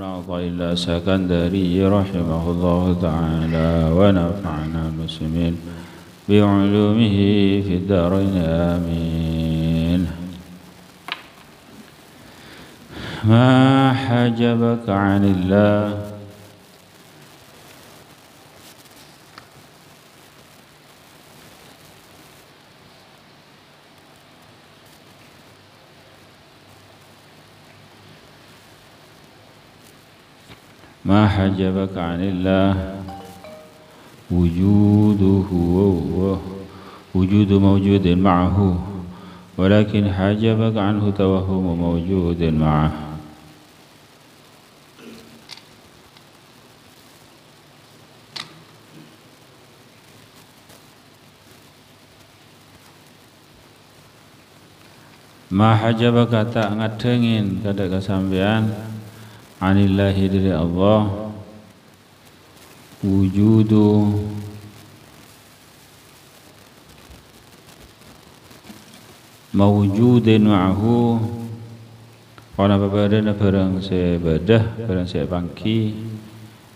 عطاء الله السكندري رحمه الله تعالى ونفعنا المسلمين بعلومه في الدارين آمين. ما حجبك عن الله ما حجبك عن الله وجوده وجود موجود معه ولكن حجبك عنه توهم موجود معه. Ma hajabaka tak ngadengin kada kasampean anillahi dari Allah wujudu mawjudin ma'ahu kana babadana barang sebadah barang sepangki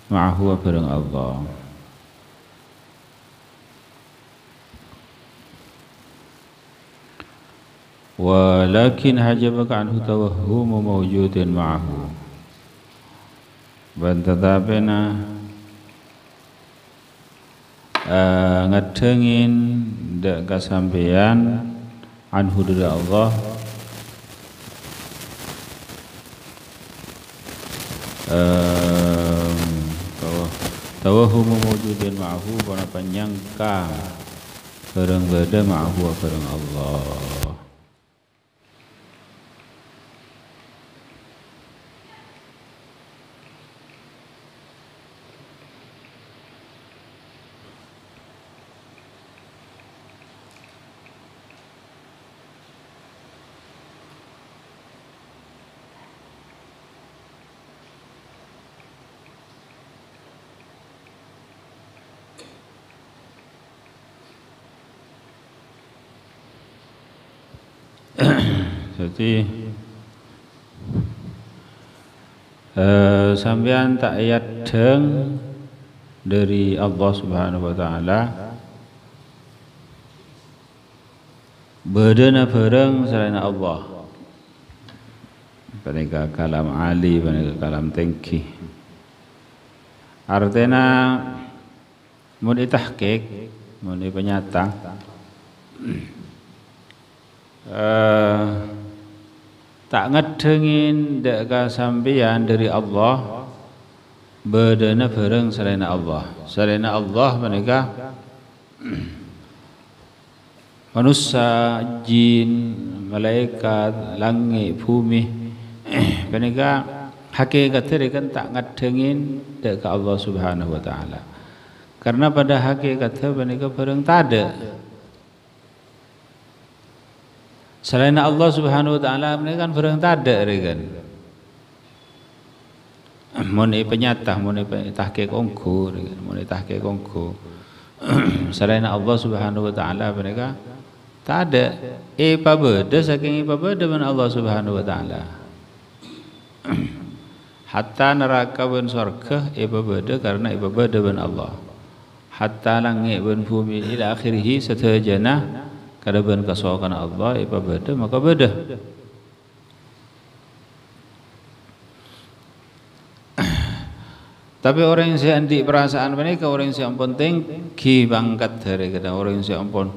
ma'ahu barang Allah. Walakin hajabaka anhu tawahhumu mawjudin ma'ahu bantatapena ngadengin dak kasampean anhu dari Allah tawahhumu mawjudin ma'ahu kana panyangka barang bada ma'ahu barang Allah. Jadi sampean tak yadeng dari Allah Subhanahu wa taala bedana bareng selain Allah. Panika kalam ali, panika kalam tengki. Artinya mun tahqiq, mun penyata tak ngedengin dak kasampean dari Allah bedana bareng selain Allah. Selain Allah menika manusia, jin, malaikat, langit, bumi menika hakikatnya kan tak ngedengin dak ka Allah Subhanahu wa taala. Karena pada hakikatnya menika bareng tada. Selain Allah Subhanahu wa taala ini kan barang tada kan. Mun penyata, mun tahqiq ongko, mun tahqiq ongko. Selain Allah Subhanahu wa taala mereka tada. Pabeda saking pabeda man Allah Subhanahu wa taala. Hatta neraka ben surga pabeda karena pabeda ben Allah. Hatta langit ben bumi ila akhirih satajana kada ban kasokan Allah ipa beda maka beda. Tapi orang yang seandi perasaan mereka orang yang penting ki bangkat dari kita orang yang ampun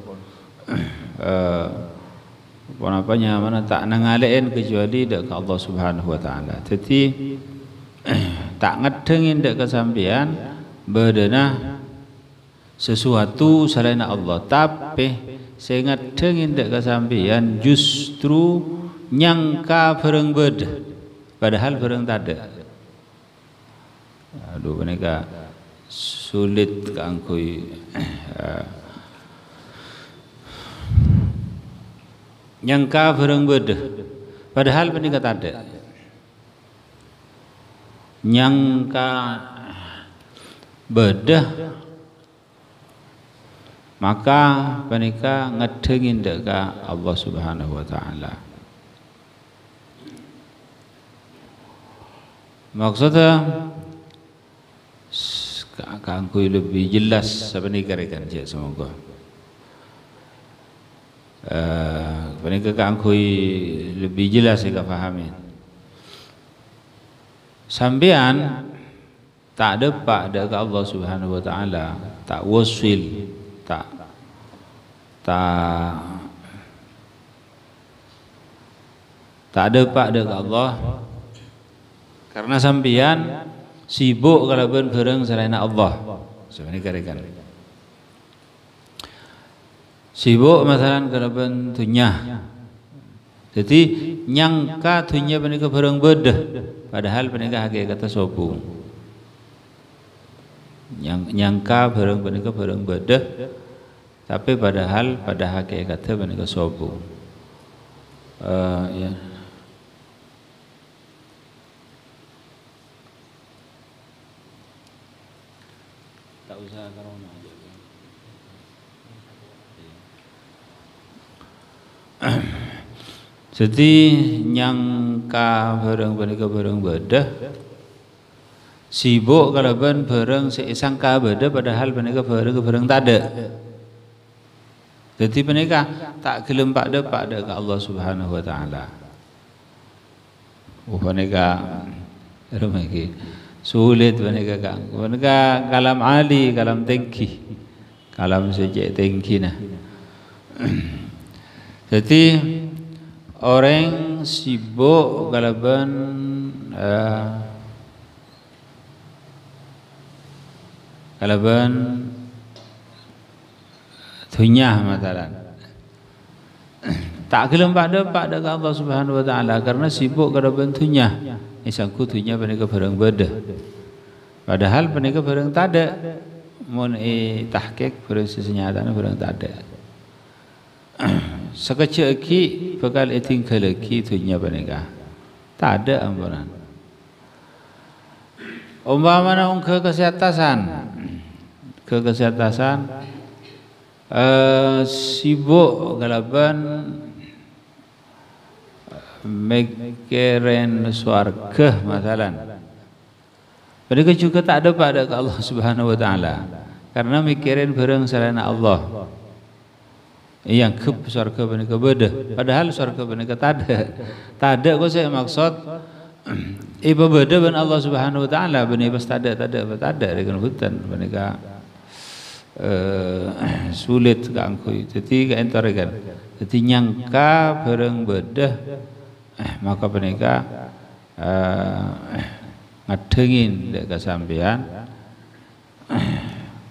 apa mana tak nangalein kecuali dak ke Allah Subhanahu wa taala. Jadi tak ngedengin dak kesampean bedana sesuatu selain Allah tapi saya ngedengin dak kasampean justru nyangka bareng beda padahal bareng tada. Aduh menika sulit kangkui nyangka bareng beda padahal menika tada. Nyangka beda maka mereka ngedengin deka Allah Subhanahu wa taala. Maksudnya kangkui lebih jelas apa nih karikan je semoga. Mereka kangkui lebih jelas jika fahami. Sambian tak depak dekat Allah Subhanahu wa taala, tak wasil, tak depak dekat Allah karena sambian sibuk kalau bareng selain Allah. Sebenarnya karikan. Sibuk masalah kalau bentuknya. Jadi nyangka dunia penika bareng bedah, padahal penika hakikatnya sopu. Nyangka bareng penika bareng bedah, tapi padahal pada hakikatnya penika sopu. Ya. Tak usah corona aja. Jadi nyangka bareng penika bareng bedah, sibuk kalau bareng sangka bedah, padahal penika bareng tak ada. Jadi penika tak gelem pak depak ke Allah Subhanahu wa taala. Penika rumaki sulit penika kang. Penika kalam ali, kalam tinggi. Kalam sejak tinggi nah. Jadi orang sibuk kalaban dunia masalah. Tak gelem pak depak dekat Allah Subhanahu wa taala karena sibuk kalaban dunia. Isangku dunia penika bareng bedah. Padahal penika bareng tak ada. Mun tahqiq bareng sesenyatana bareng tak ada. Sekecil lagi bakal tinggal lagi dunia penika. Tak ada ampunan. Umpamana ke kesehatan sibuk kalaban mikirin swarga masalan. Mereka juga tak ada pada Allah Subhanahu wa taala karena mikirin bareng selain Allah. Yang ke surga penika beda, padahal surga penika tak ada kok saya maksud iba beda ben Allah Subhanahu wa taala ben pas tak ada dengan hutan penika sulit kangkui. Jadi ka entar kan. Jadi nyangka bareng bedah maka penika ngadengin dek kasampean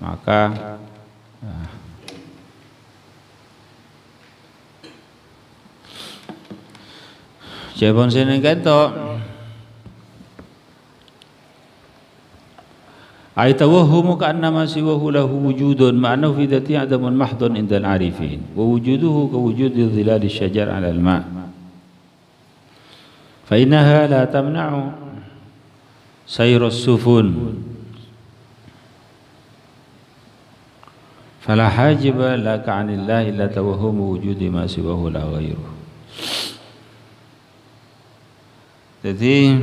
maka Jepun sini kata ayatawahhumu ka'annama siwahu lahu wujudun ma'nahu fi dhati adamun mahdun indal arifin wa wujuduhu ka wujudi dhilali syajar ala al-ma' fa innaha la tamna'u sayrus sufun fala hajiba laka 'anillahi illa tawahhumu wujudi ma siwahu la ghairuh. Jadi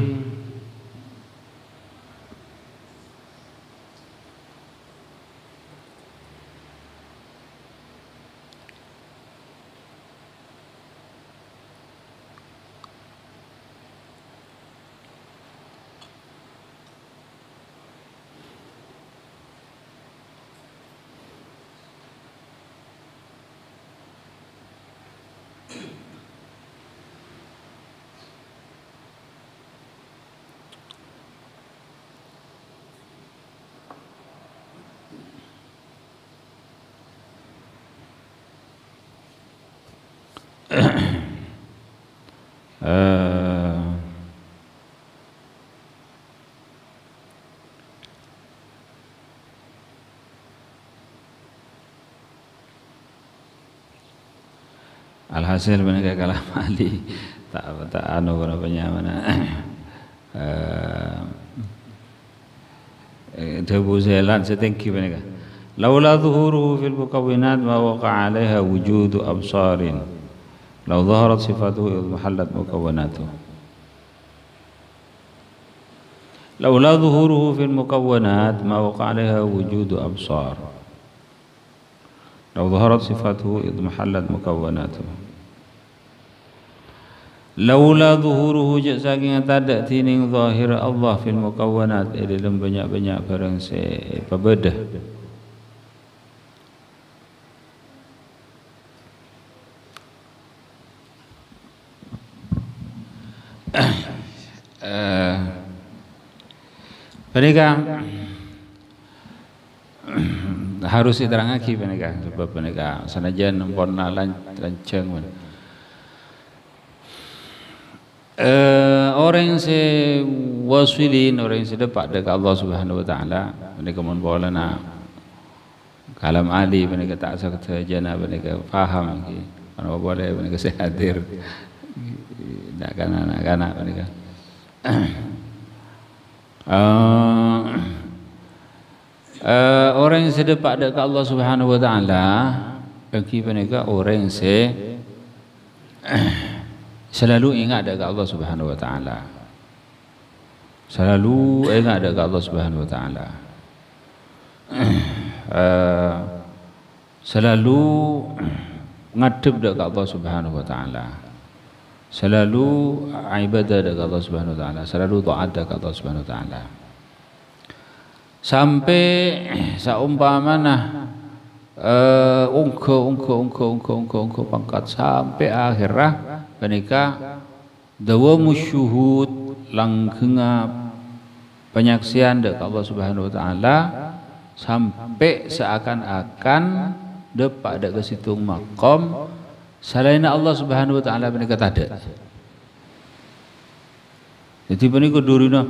alhasil mereka kalah mali tak anu berapanya mana debu zelan setinggi mereka laula zuhuruhu fil mukawwinat ma waqa'a 'alaiha wujudu absarin law dhaharat sifatuhu idh mahallat mukawwanatuhu. laula zuhuruhu fil mukawwanat ma waqa 'alaiha wujudu absar. Law zaharat sifatuhu idmahallat mukawwanatuhu. Laula zuhuruhu jak saking tada tining zahir Allah fil mukawwanat dalam banyak-banyak barang sepabedah. Mereka harus diterangake mereka sebab mereka sanajan ponna lanceng. Orang yang wasilin, orang yang sedepak dekat Allah Subhanahu Wa Taala, mereka membawa nak kalam ali, mereka tak sakit jana, mereka faham, mana boleh mereka sehadir, nak kanak mereka. Orang yang sedepak dekat Allah Subhanahu Wa Taala, bagi mereka orang yang selalu ingat dekat Allah Subhanahu Wa Taala. Selalu ingat dekat Allah Subhanahu Wa Taala. Selalu ngadep dekat Allah Subhanahu Wa Taala. Selalu ibadah dekat Allah Subhanahu Wa Taala. Selalu taat dekat Allah Subhanahu Wa Taala. Sampai saumpamana ungko pangkat sampai akhirah menika dawamu syuhud langgenga penyaksian dekat Allah Subhanahu Wa Taala sampai seakan-akan depak dek ke situ maqam selain Allah Subhanahu Wa Taala menika tada. Jadi menika durina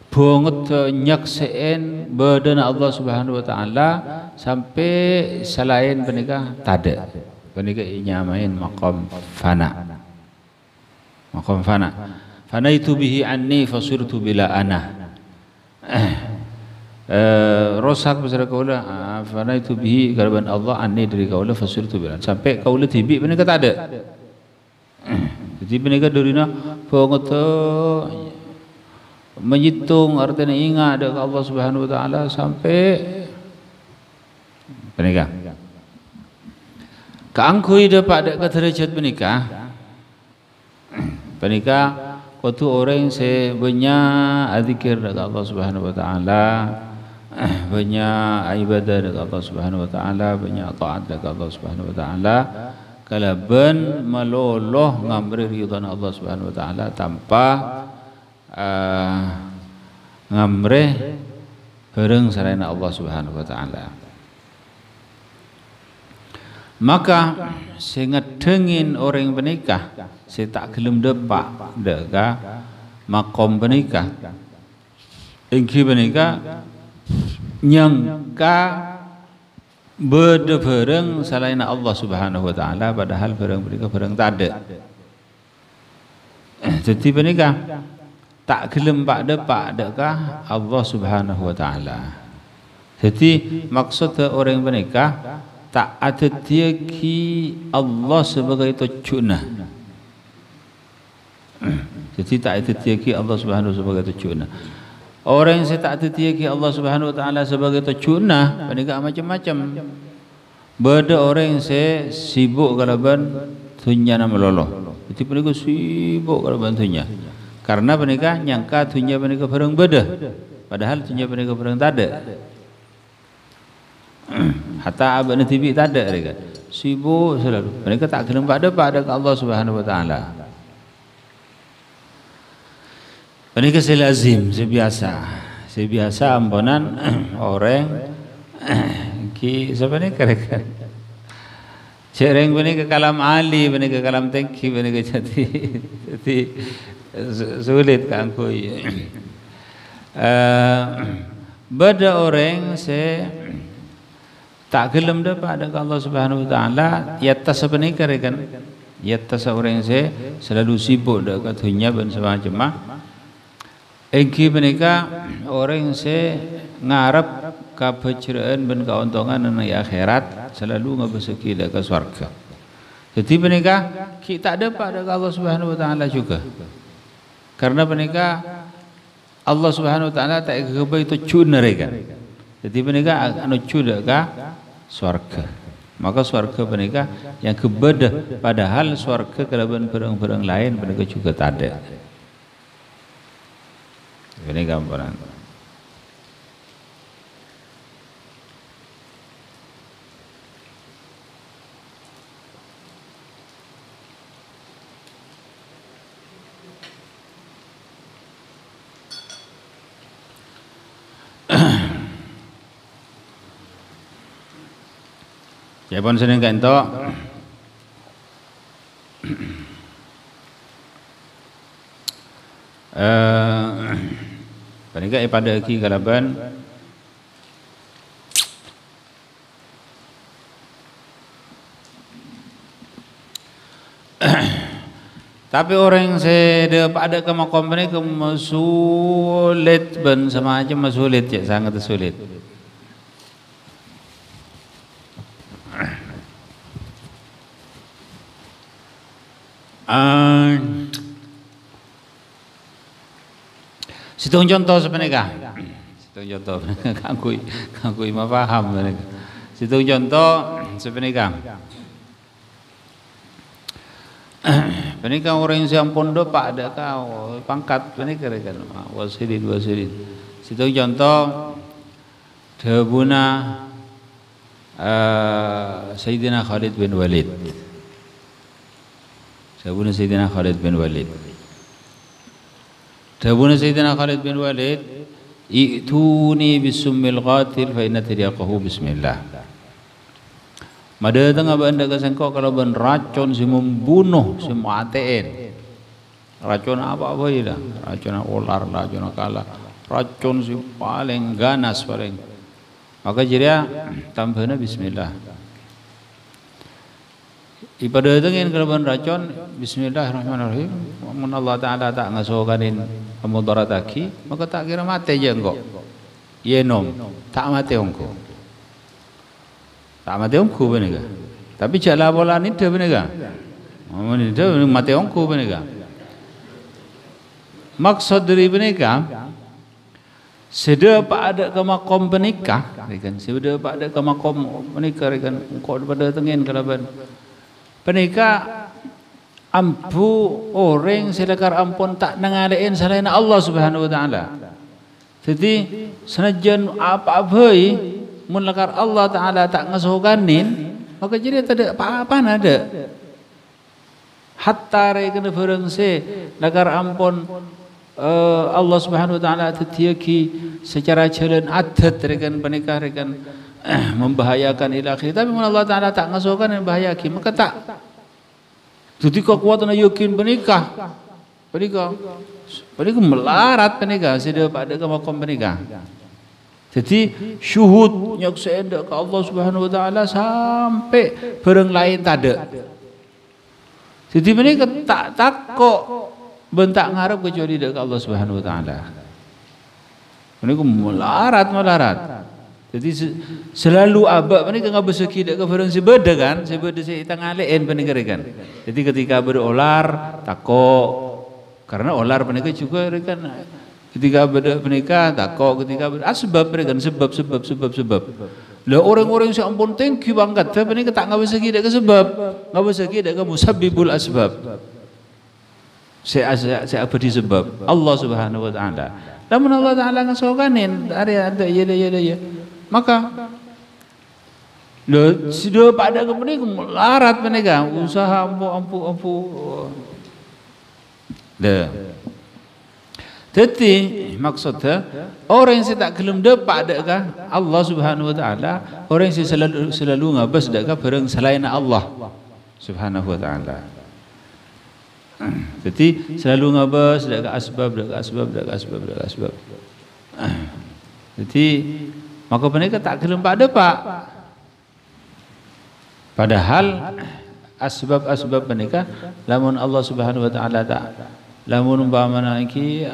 banget nyakseen badan Allah Subhanahu Wa Taala sampai selain menika tada. Menika nyamain maqam fana. Maqam fana. Fanaitu bihi anni fasirtu bila ana. Rosak besar kaula fanaitu bihi garban Allah anni dari kaula fasirtu bila. Sampai kaula tibi menika tak ada. Jadi menika durina banget menyitung artinya ingat dekat Allah Subhanahu Wa Taala sampai menika. Kaangkui dapat dek derajat menikah. Menikah kudu orang sebanyak zikir dekat Allah Subhanahu Wa Taala, banyak ibadah dekat Allah Subhanahu Wa Taala, banyak taat dekat Allah Subhanahu Wa Taala. Kalaban meloloh ngamri ridha Allah Subhanahu Wa Taala tanpa ngamri bareng selain Allah Subhanahu Wa Taala. Maka sehingga dengin orang menikah, saya tak gelem depak dekat makom menikah. Engki menikah nyangka berdebareng selain Allah Subhanahu Wa Taala, padahal bareng menikah bareng tak ada. Jadi menikah tak gelem pak depak dekat Allah Subhanahu Wa Taala. Jadi maksud orang menikah tak ada tiaki Allah sebagai tujuan. Jadi tak ada tiaki Allah Subhanahu sebagai tujuan. Orang yang tak ada tiaki Allah Subhanahu Wa Taala sebagai tujuan, mereka macam-macam. Beda orang yang sibuk kalaban dunia nama meloloh. Jadi mereka sibuk kalaban dunia. Karena mereka nyangka dunia mereka barang beda. Padahal dunia mereka barang tak ada. Hatta abad TV tak ada mereka. Sibuk selalu. Mereka tak gelem pada Allah Subhanahu Wa Taala. Mereka selazim, sebiasa ampunan orang ki siapa ni kereka. Cereng bani ke kalam ali, bani ke kalam tengki, bani ke jadi sulit kan koi. Beda orang tak gelem dapat dekat Allah Subhanahu Wa Taala, yatta sebenarnya kereka. Yatta seorang yang selalu sibuk dekat dunia dan semacam. Engki mereka orang yang ngarap kebahagiaan dan keuntungan di akhirat selalu ngabeseki dekat surga. Jadi mereka kita dapat dekat Allah Subhanahu Wa Taala juga. Karena mereka Allah Subhanahu wa taala tak kebe itu cunerekan. Jadi menika anu cuda ka swarga. Maka swarga menika yang kebedah padahal swarga kalaban barang-barang lain menika juga tak ada. Ini gambaran. Ya pun seneng kan to. Panika pada lagi kalaban tapi orang yang saya pada ke makom ini sulit ben sama aja sulit ya sangat sulit. Situng contoh sebenarnya, situng contoh, kangkui mah paham sebenarnya. Situng contoh sebenarnya. Penikah orang yang pondok pak ada kau pangkat penikah kan, wasidin. Situng contoh, debuna Sayyidina Khalid bin Walid. Debuna Sayyidina Khalid bin Walid. Dawuh Sayyidina Khalid bin Walid, "I'tuni bisummil qatil fa inna tiryaqahu bismillah." Mada tengah banda kasengko kalau ben racun si membunuh si mateen. Racun apa ya? Racun ular, racun kala. Racun si paling ganas paling. Maka jiria tambahna bismillah. Ibadah dengan kalaban racun bismillahirrahmanirrahim. Mun Allah taala tak ngasokanin mudarataki, maka tak kira mati je engko. Yenom, tak mati engko. Tak mati engko bener. Tapi jala bola ni dah bener. Mun itu mati engko bener. Maksud dari bener sedar pada ke makom penikah, kan? Sedar pada ke makom penikah, kan? Engko pada tengin kalaban penikah ampu orang selekar ampun tak nangalein selain Allah Subhanahu wa taala. Jadi senajan apa-apa mun lekar Allah taala tak ngasokanin, maka jadi tak ada apa-apa ada. Hatta rekena barang se lekar ampun Allah Subhanahu wa taala tetiaki secara jalan adat rekan penikah rekan membahayakan ila akhir. Tapi mun Allah taala tak ngasokan membahayakan, maka tak. Jadi kekuatan yakin penikah melarat penikah sudah pada ke makom penikah. Jadi syuhud nyaksian ke Allah Subhanahu wa taala sampai barang lain tak ada. Jadi penikah tak takok bentak ngarep kecuali ke Allah Subhanahu wa taala. Penikah melarat. Jadi selalu abak mereka enggak berseki dak ke barang sebeda kan, sebeda saya tangalein penikah kan. Jadi ketika berolar takok karena olar penikah juga kan ketika bernikah takok ketika sebab mereka sebab. Lah orang-orang yang ampun tinggi banget tapi penikah tak enggak berseki dak ke sebab, enggak berseki dak ke musabbibul asbab. Saya abadi sebab Allah Subhanahu wa taala. Namun Allah taala ngasokanin ada ya. Maka lo sudah pada kemudian melarat mereka usaha ampu. Jadi maksudnya orang yang tak gelem dapat adakah Allah Subhanahu wa taala, orang yang selalu ngabas adakah barang selain Allah Subhanahu wa taala. Jadi selalu ngabas adakah asbab. Jadi maka mereka tak gelem pada pak. Padahal asbab mereka lamun Allah Subhanahu wa taala tak lamun umpamana iki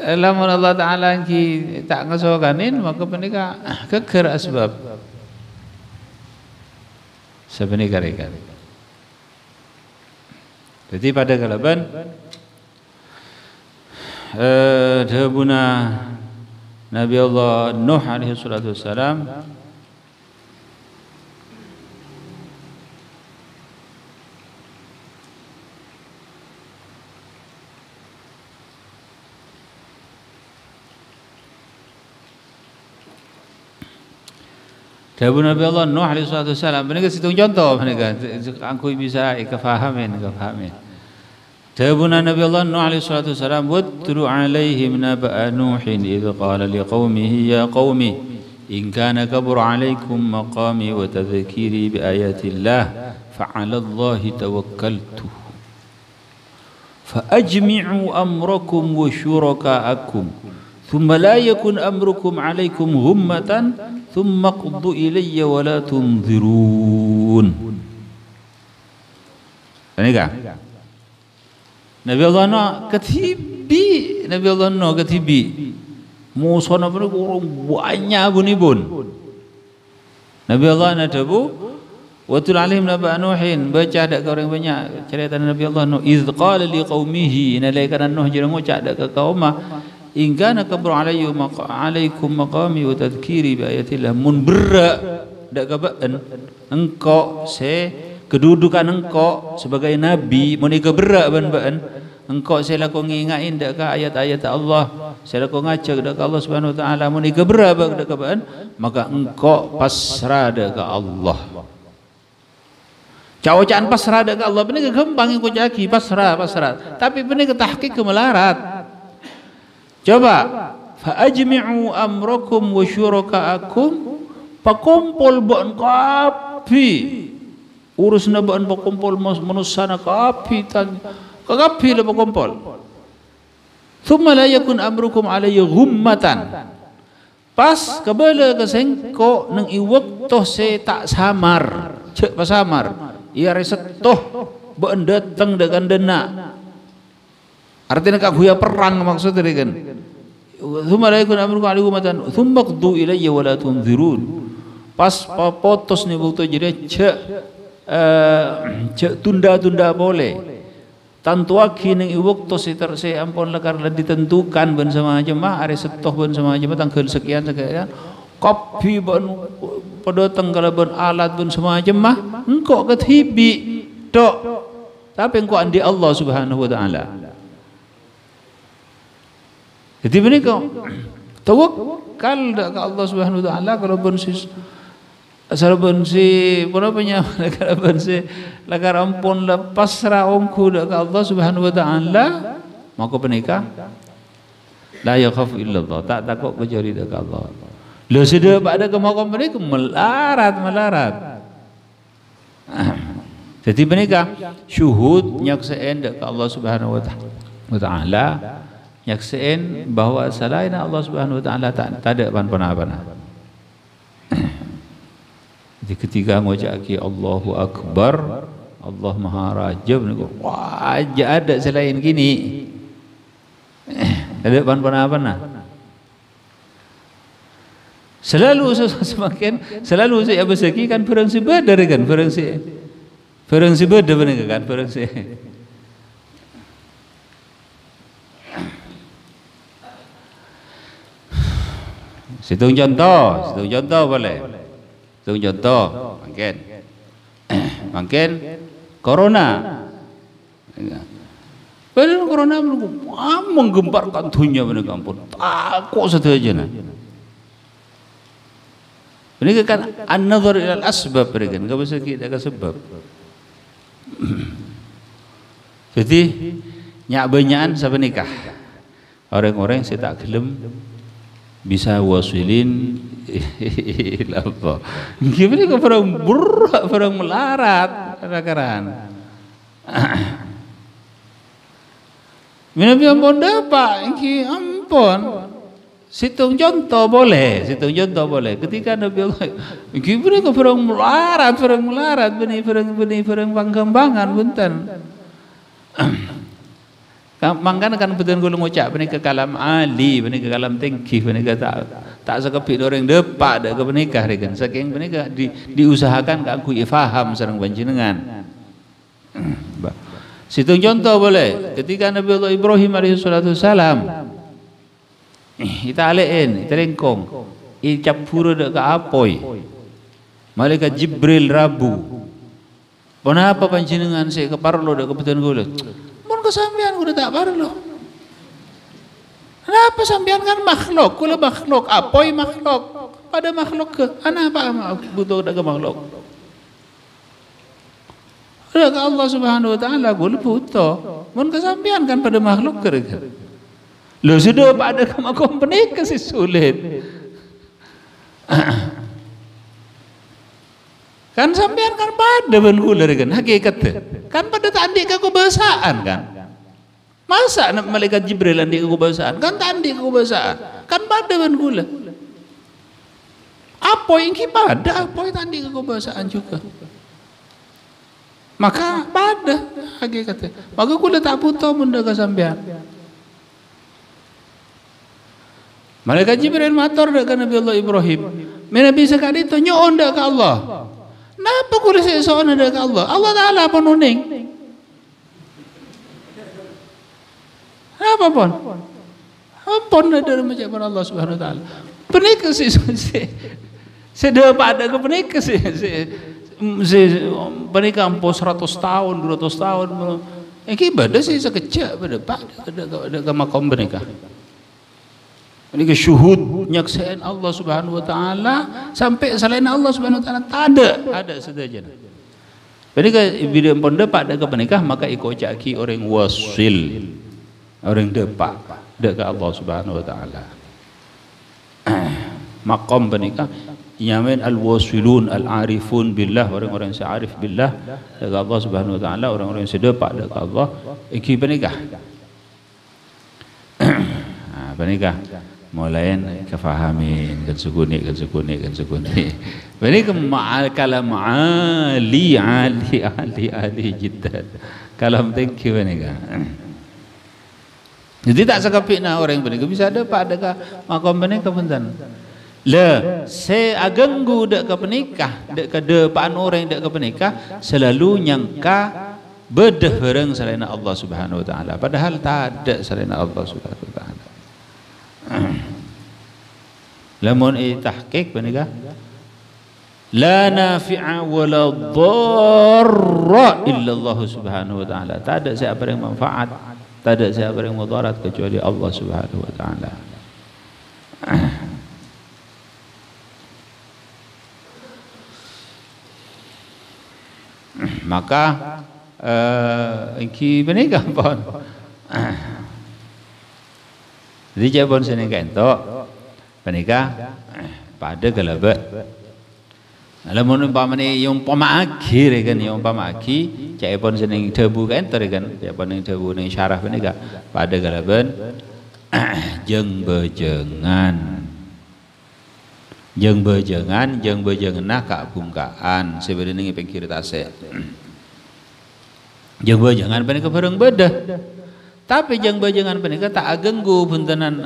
lamun Allah taala iki tak ngasokanin maka mereka keker asbab. Sebenarnya. Jadi pada kalaban Dhabuna Nabi Allah Nuh alaihi salatu wassalam Dawuh Nabi Allah Nuh alaihi salatu wassalam menika situng contoh menika angku bisa kefahamin. Dawuh Nabi Allah Nuh alaihi salatu wassalam watlu alaihim naba'a Nuhin idh qala liqaumihi ya qaumi in kana kabura alaikum maqami wa tadhkiri bi ayatillah fa'ala Allahi tawakkaltu fa ajmi'u amrakum wa syuraka'akum thumma la yakun amrukum alaikum ghummatan thumma quddu ilayya wa la tunzirun. Ini kan Nabi Allah no ketibi Nabi Allah no ketibi musuh Nabi orang banyak bunibun Nabi Allah nadabu watul alim naba Nuhin baca ada orang banyak cerita Nabi Allah no iz qala li qaumihi nalaikan Nuh jeung ngucap ada ke kaumah in kana kabur alaikum maqami wa tadhkiri bi ayatillah mun berak dak kabaan engkau kedudukan engkau sebagai nabi mun berak ban engkau saya laku ngingatin dak ka ayat-ayat Allah saya laku ngajak dak ka Allah Subhanahu wa taala mun berak dak kabaan maka engkau pasrah dak ka Allah cawacaan pasrah dak ka Allah bener gampang engkau jaki pasrah tapi bener tahqiq melarat. Coba fa ajmi'u amrakum wa syuraka'akum pakumpul ba'n kapi urusna ba'n pakumpul manusana kapi kapi la pakumpul thumma la yakun amrukum alayya ghummatan pas kabala kasengko nang iwaktoh se tak samar cek pasamar ia resetoh ba'n datang dengan dena artinya kak guya perang maksudnya kan thumma la yakun amrukum alaykum matan thumma qdu ilayya wa la tunzirun pas potos ni waktu jadi cek tunda boleh tantu aki ning waktu si ampun lekar ditentukan ben sama jemaah are setoh ben sama jemaah tanggal sekian kopi ben pedoteng kalau ben alat ben sama jemaah engkau ketibi tok tapi engkau andi Allah Subhanahu wa taala. Jadi begini kau tawakal ke Allah Subhanahu wa taala kalau bensi asal bensi punya kalau bensi lagar ampun lepas raungku ke Allah Subhanahu wa taala maka penikah la yakhafu illa Allah tak takut kecuali ke Allah. Lo sudah pada kemakom mereka melarat. Jadi penikah syuhud nyaksaan ke Allah Subhanahu wa taala nyaksiin bahwa selain Allah Subhanahu wa taala tak ada apa-apa. Jadi ketika ngucapki Allahu Akbar, Allah Maha Raja, wah ada selain gini. Ada apa-apa. Selalu saya bersegi kan perang si Badar kan perang si Badar benar kan perang si Situng contoh boleh. Situng contoh, mungkin corona. Padahal corona menggemparkan dunia mereka ampun. Takut saja nah. Ini kan an-nazar ila al-asbab mereka, enggak bisa kita ke sebab. Jadi nyak banyakan sampai nikah. Orang-orang saya tak gelem bisa wasilin ilallah. Gimana kau perang melarat kadang-kadang. Nabi ampun dapat, ini ampun. Situng contoh boleh. Ketika Nabi Allah, gimana kau perang melarat, benih perang panggembangan bunten. Mangkan kan betul gulung ucap benih ke kalam ali, benih ke kalam tinggi, benih ke tak sekepit orang depak dak ke menikah rekan. Saking menikah diusahakan ke aku faham sareng panjenengan. Situng contoh boleh. Ketika Nabi Allah Ibrahim alaihissalam, kita alein, terengkong, capura dek ke apoi. Malaikat Jibril rabu. Kenapa panjenengan saya keparlo dek kebetulan gula? Mun kesambian udah tak parlo. Kenapa sambian kan makhluk? Kula makhluk, apoi makhluk. Pada makhluk ke, apa butuh dek makhluk? Udah ke Allah Subhanahu Wa Taala gula butuh. Mun kesambian kan pada makhluk ke. Lo sudah pada kemakom penikah si sulit. Kan sampean kan pada benular kan hakikatnya. Kan pada tadi kekubasaan kan. Masa malaikat Jibril andi kekubasaan? Kan tadi kekubasaan. Kan pada benular. Apa yang pada? Apa yang tadi kekubasaan juga? Maka pada hakikatnya. Maka kuda tak butuh benda ke sampean. Malaikat Jibril matur dak Nabi Allah Ibrahim. Nabi sekali itu nyon dak ke Allah. Napa kulit sesuatu dak ke Allah? Allah Taala pun uning. Apa pun? Ampun dari macam Allah Subhanahu Wa Taala. Penikah si sedih pada ke penikah si penikah 100 tahun 200 tahun. Ibadah sih sekejap pada ke makam penikah. Ini kesyuhud nyaksian Allah Subhanahu Wa Taala sampai selain Allah Subhanahu Wa Taala tak ada sedajan. Jadi bila pun dapat ke penikah maka ikut caki orang wasil, orang depak ke Allah Subhanahu Wa Taala. Maqam penikah nyamin al-wasilun al-arifun billah, orang-orang yang searif billah ke Allah Subhanahu Wa Taala, orang-orang yang sedepak ke Allah iki penikah. Penikah mulain kefahamin kan sukuni. Ini kalam ali jiddan. Kalam tinggi penikah. Jadi tak sekapik nak orang penikah bisa ada pak dekat makam penikah punten. Le saya aganggu dek ke penikah, dek ke depan orang dek ke penikah selalu nyangka bedah bareng selain Allah Subhanahu Wa Taala. Padahal tak ada selain Allah Subhanahu Wa Taala. Lamun tahqiq penikah la nafi'a wa la dharra illa Allah Subhanahu Wa Taala. Tak ada siapa yang manfaat, tak ada siapa yang mudarat kecuali Allah Subhanahu Wa Taala. Maka iki penikah pun jadi jabon sini kentok penikah pada gelabat. Lamun umpamane yang pamaki kan yang pamaki cak pun sini debu kentor kan cak pun yang debu ning syarah penikah pada gelaban jeung bejengan jeung bejengenah kabungkaan sebenarnya pengkir tasik jeung bejengan penikah bareng bedah. Tapi jeung bajengan penikah tak agenggu buntenan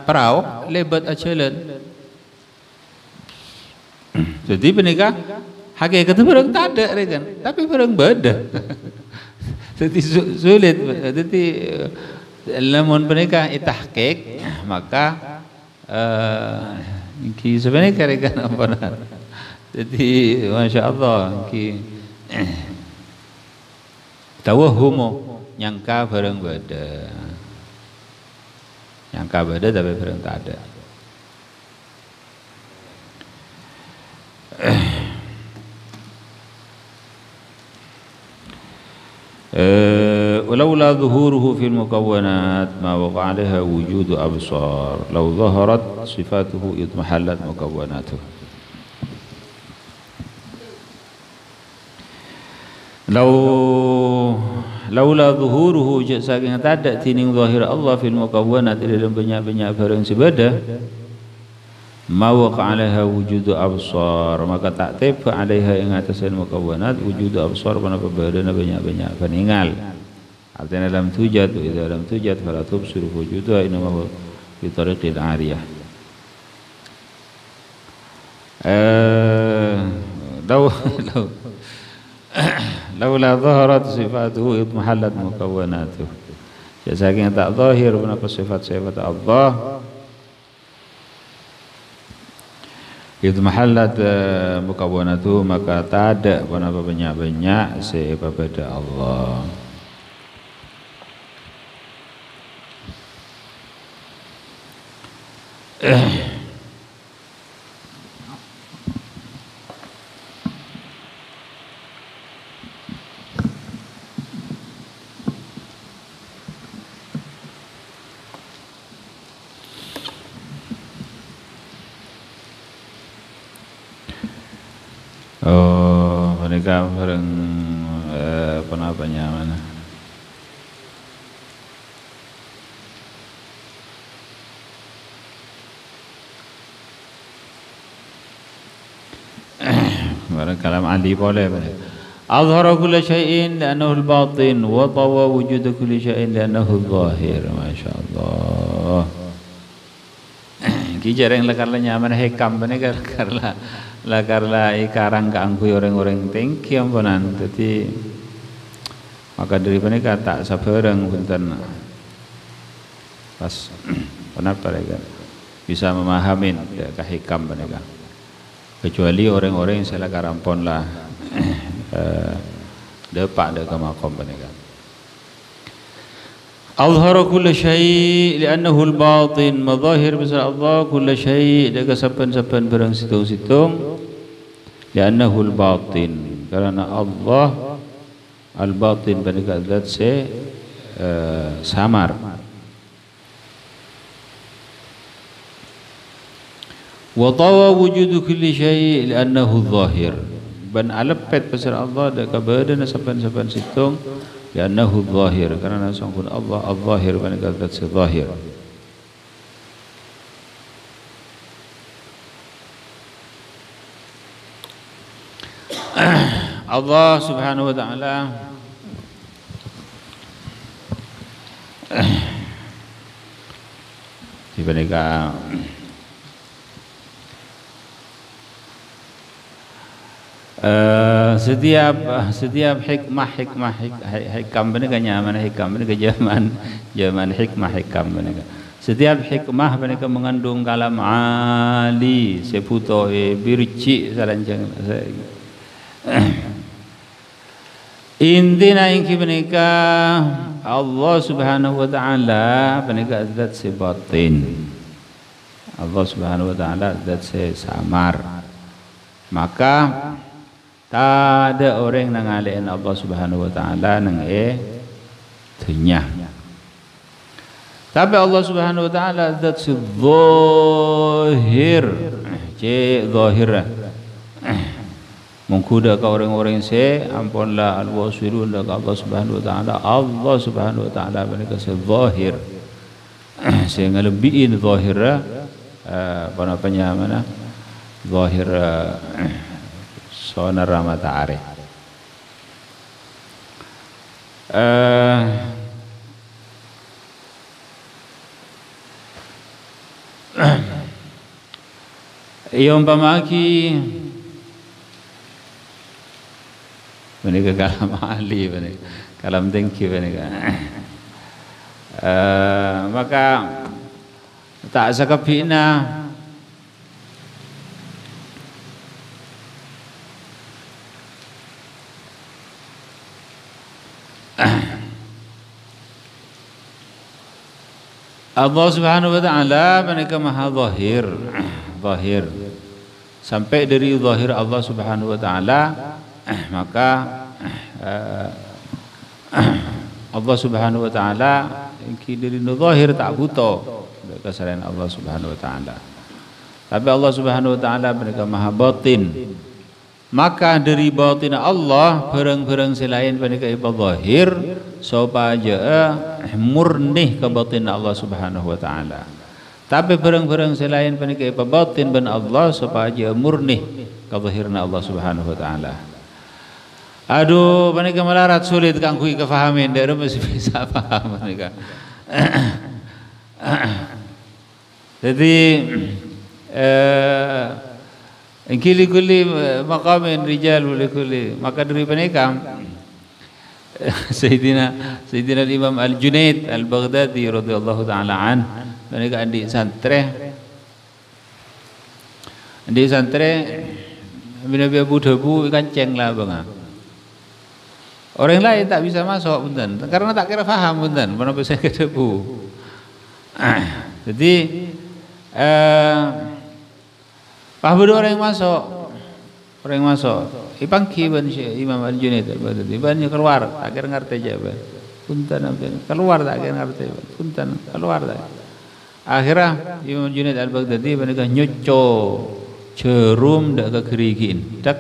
perahu lebat acelan. Jadi penikah hakikatnya bareng tak ada kan, tapi bareng beda. Jadi sulit. Jadi lamun penikah itahqiq maka ki sebenarnya kan apa. Jadi masya-Allah ki tawahhumu nyangka bareng beda, tapi bareng tak ada. ولولا ظهوره في المكونات ما وقع عليها وجود أبصار لو ظهرت صفاته اضمحلت مكوناته. Laula zuhuruhu saking tadak tining zahir Allah fil mukawwanat dalam banyak-banyak barang sebadah ma waqa 'alaiha wujudu absar maka tak tiba 'alaiha ing atasan mukawwanat wujudu absar menapa badana banyak-banyak peningal artinya dalam tujad dalam tujad fala tubsiru wujudu inna huwa fi tariqil 'ariyah laula zaharat sifatuhu idmahallat mukawwanatuh. Saking tak zahir menapa sifat-sifat Allah idmahallat mukawwanatuh, maka tak ada menapa banyak-banyak sifat pada Allah. Oh, mereka bareng penapanya mana? Bareng kalam Ali boleh. Azhara kulla syai'in li'annahu al-batin wa tawa wujuda kulli syai'in li'annahu al-zahir. Masyaallah. Ki jarang lakarla nyaman hekam bane karla ikarang ganggu orang-orang tinggi ampunan. Jadi maka dari mereka tak sabareng punten pas kenapa mereka bisa memahami hikam mereka, kecuali orang-orang yang salah karampon lah depak dek makom mereka. Azhara kulla syai' li'annahu al-batin, mazahir besar Allah kulla syai' dek saban-saban barang situng-situng li'annahu al-batin, karena Allah al-batin pada zat samar. Wa tawa wujudu kulli syai' li'annahu zahir, ban alepet besar Allah dek badan saban-saban situng li'annahu zahir, karena sangkun Allah al-zahir pada zat zahir. Allah subhanahu wa ta'ala dibandingkan setiap hikam benika nyaman hikam benika zaman hikam benika. Setiap hikmah benika mengandung kalam ali seputo birci saranjang. Intina ingki benika Allah subhanahu wa ta'ala benika zat sibatin. Allah subhanahu wa ta'ala zat samar. Maka tak ada orang yang ngalain Allah subhanahu wa ta'ala nang dunya. Tapi Allah subhanahu wa ta'ala zat zahir, zahir. Mengkuda ke orang-orang ampunlah al-wasilun ke Allah subhanahu wa ta'ala. Allah subhanahu wa ta'ala mereka zahir. Sehingga lebihin zahir apa mana? Zahir sonar matahari. Yang umpamaki menika kalam ahli menika kalam tinggi menika maka tak sakapina Allah subhanahu wa ta'ala menika maha zahir, zahir sampai dari zahir Allah subhanahu wa ta'ala. Maka Allah subhanahu wa ta'ala ki dari zahir tak buta kesalahan Allah subhanahu wa ta'ala. Tapi Allah subhanahu wa ta'ala mereka maha batin. Maka dari batin Allah barang-barang selain mereka ibadah zahir supaya murni ke batin Allah subhanahu wa ta'ala. Tapi barang-barang selain mereka ibadah batin ben Allah supaya murni ke zahirna Allah subhanahu wa ta'ala. Aduh, mereka melarat sulit kangkui kefahamin, dia masih bisa paham mereka. Jadi kili-kili maqamin rijal kuli, maka dari mereka Sayyidina Imam Al-Junaid Al-Baghdadi radhiyallahu taala an, mereka adik santre Nabi Abu Dhabu kanceng lah bang. Orang lain tak bisa masuk punten karena tak kira faham punten menapa saya ke debu. Jadi paham orang yang masuk ipangki ban Imam Al-Junaid Al-Baghdadi banyak keluar tak kira ngerti aja ban. Punten keluar tak kira ngerti punten keluar tak. Akhirnya Imam Al-Junaid Al-Baghdadi mereka nyoco cerum dak kegerigin dak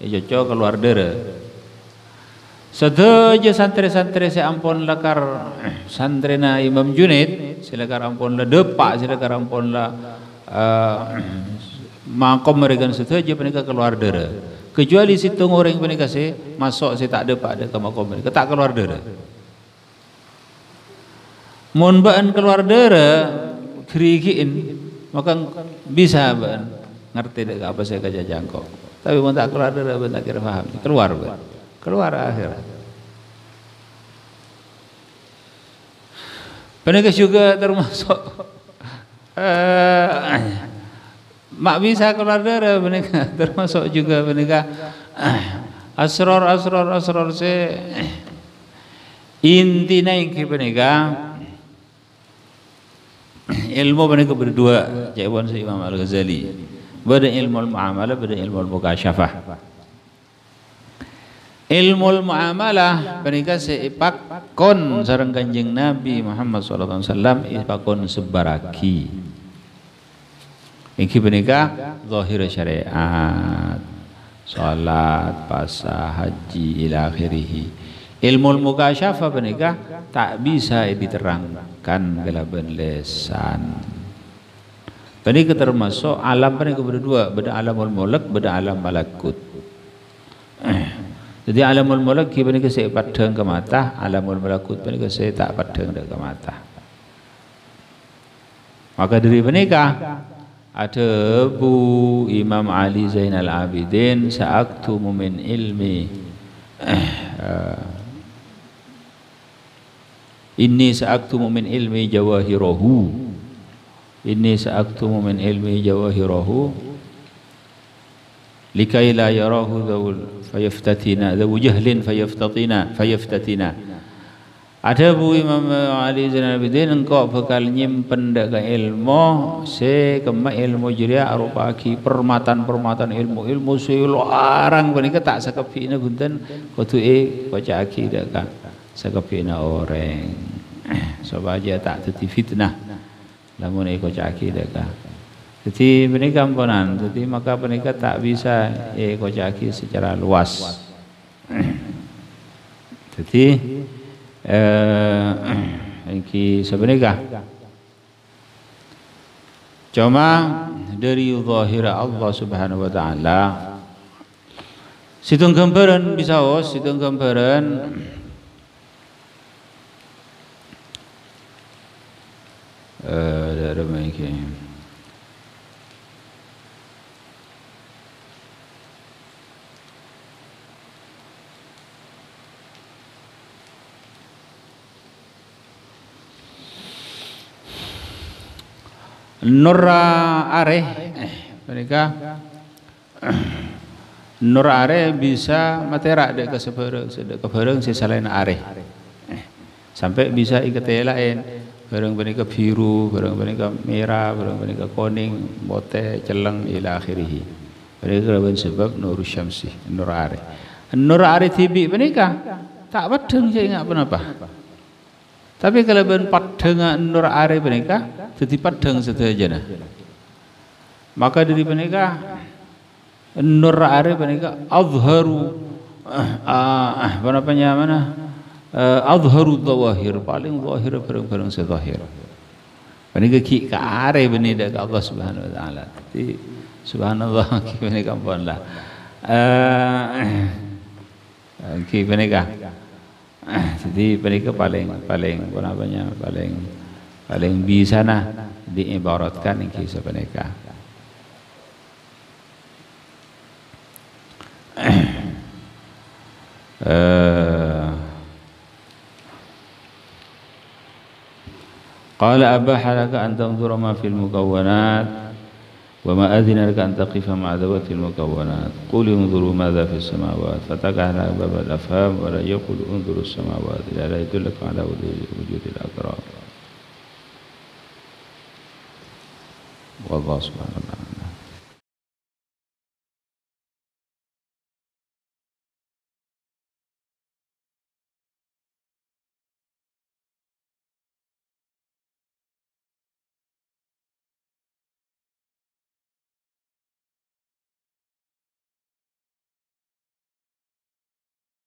nyoco keluar darah. Sedaja santri-santri saya ampun lakar santrina Imam Junaid silakan ampun lah depak silakan ampun lah makom mereka sedaja mereka keluar darah kecuali situng orang mereka saya masuk saya tak depak ada ke makom mereka tak keluar darah mun baan keluar darah gerigiin maka bisa baan ngerti dek apa saya kaca jangkau tapi mun tak keluar darah baan tak kira paham keluar baan keluar akhirat. Mereka juga termasuk mak bisa keluar darah mereka termasuk juga mereka asror se intinya yang mereka ilmu mereka berdua jawaban si Imam Al-Ghazali beda ilmu al-muamalah beda ilmu al-mukasyafah. Ilmu muamalah mereka seipak kon sareng Kanjeng Nabi Muhammad sallallahu alaihi wasallam ipakon sebaraki. Iki mereka zahir syariat, salat, puasa, haji ila akhirih. Ilmu mukasyafah mereka tak bisa diterangkan kelaban lesan. Mereka termasuk alam mereka berdua, beda alamul mulk, beda alam malakut. Jadi alamul mulk mereka saya padang ke mata, alamul malakut mereka saya tak padang ke mata. Maka dari mereka ada Bu Imam Ali Zainal Abidin sa'aktumu min ilmi inni sa'aktumu min ilmi jawahirahu inni sa'aktumu min ilmi jawahirahu likai la yarahu dhawul fayaftatina dhawu jahlin fayaftatina. Ada Bu Imam Ali Zainal Abidin engkau bakal nyimpen dak ilmu se kema ilmu jiria arupa ki permatan ilmu se larang menika tak sakepina bunten kutuke baca aki dak ka sakepina orang sabaja tak dadi fitnah lamun iko caki dak ka. Jadi mereka ampunan, jadi maka mereka tak bisa kocaki secara luas. Jadi ini sebenarnya cuma dari zahir Allah Subhanahu wa taala situng gambaran bisa situng gambaran ada macam Nur areh mereka nur areh bisa materak dek kebareng si selain areh sampai bisa ikat lain bareng mereka biru bareng mereka merah bareng mereka kuning bote celeng ila akhirih mereka lawan sebab nur syamsi nur areh tibi mereka tak padang saya ingat apa tapi kalau ben padang nur areh mereka jadi padang setajana. Maka dari mereka nur arif mereka azharu apa namanya mana azharu zawahir paling zahir bareng-bareng sezahir. Mereka ki ka arif benida ke Allah Subhanahu wa taala. Jadi subhanallah ki mereka ampun lah. Ki mereka jadi mereka paling apa namanya paling bisa diibaratkan yang kisah mereka. qala abaha laka an tanzura ma fil mukawwanat وما أذن لك أن تقف مع ذوات المكونات قل انظروا ماذا في السماوات فتقع على باب الأفهام ولا يقول انظروا السماوات لا يدلك على وجود الأقرار والله سبحانه